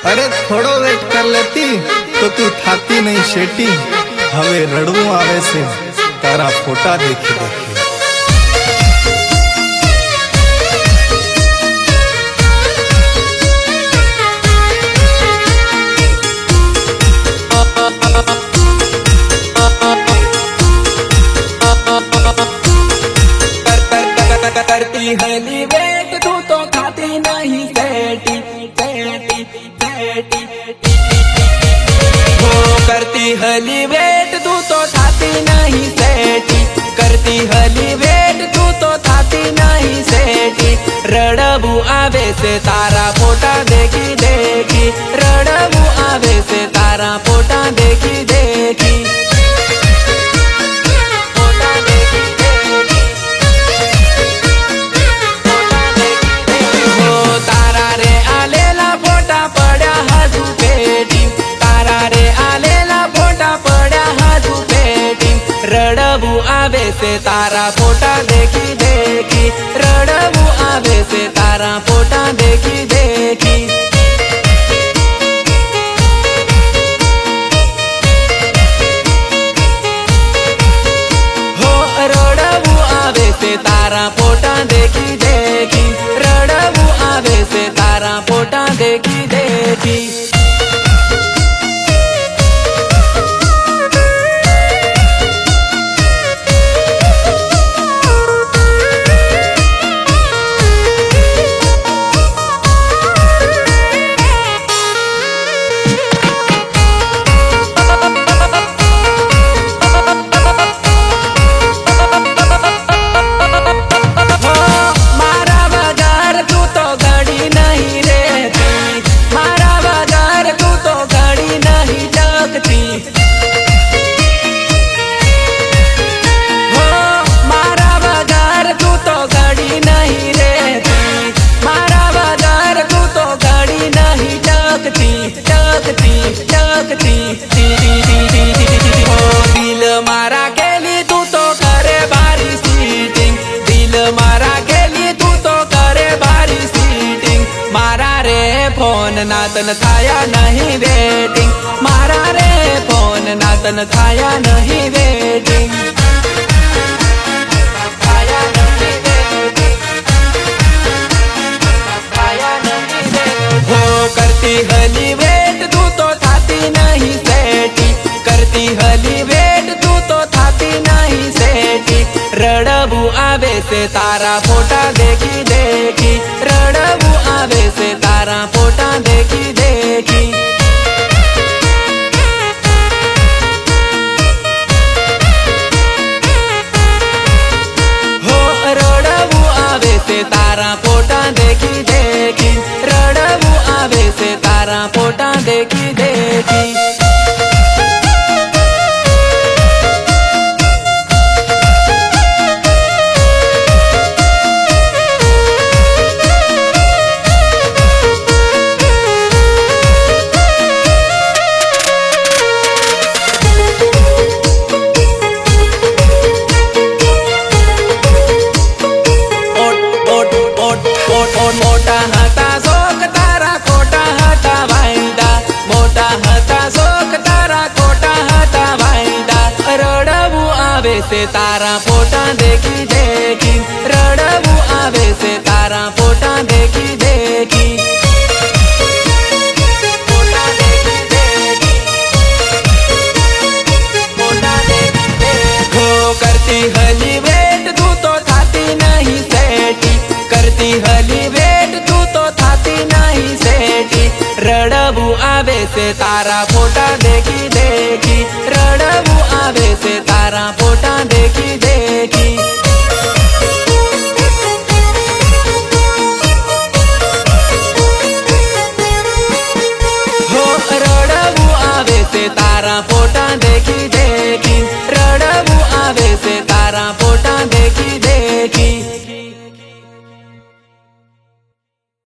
अरे थोड़ो वेट कर लेती तो तू थाती नहीं शेटी। हवे रड़ू आवे से तारा फोटा देखी देखी। करती हली वेट तू तो खाती नहीं सेटी सेटी सेटी हो करती हली वेट तू तो खाती नहीं सेटी करती हली वेट तू तो खाती नहीं सेटी रड़बू आवे से तारा फोटा देखी देखी रड़बू आवे से तारा फोटा देखी देखी रड़बू आवे से तारा फोटा देखी देखी रड़बू आवे से तारा फोटा देखी देखी हो रड़बू आवे से तारा फोटा देखी देखी रड़बू आवे से तारा फोटा देखी देखी दिल मारा गेली तू तो करे बारी सीटिंग दिल मारा गेली तू तो करे बारी सीटिंग मारा रे फोन नातन थाया नहीं वेटिंग मारा रे फोन नातन थाया नहीं वेटिंग हो करती हली वेट तू तो थाती नहीं सेटी करती हली वेट तू तो थाती नहीं सेटी रड़बू आवे से तारा फोटा देखी देखी रड़बू आवे से तारा फोटा देखी देखी हो रड़बू आवे से तारा फोटा देखी देखी रड़बू आवे से तारा फोटा देखी देखी मोटा हता शोक तारा खोटा हता वायदा मोटा हता शोक तारा खोटा हता वायदा रड़बू आवे से तारा फोटा देखी देखी रड़बू आवे से तारा फोटा देखी देखी करती हली वेट तू तो थाती नहीं सेटी करती हली वेट तू तो थाती नहीं सेटी रड़बू आवे से तारा फोटा देखी देखी रड़बू आवे से तारा फोटा देखी देखी हो रड़बू आवे से तारा फोटा देखी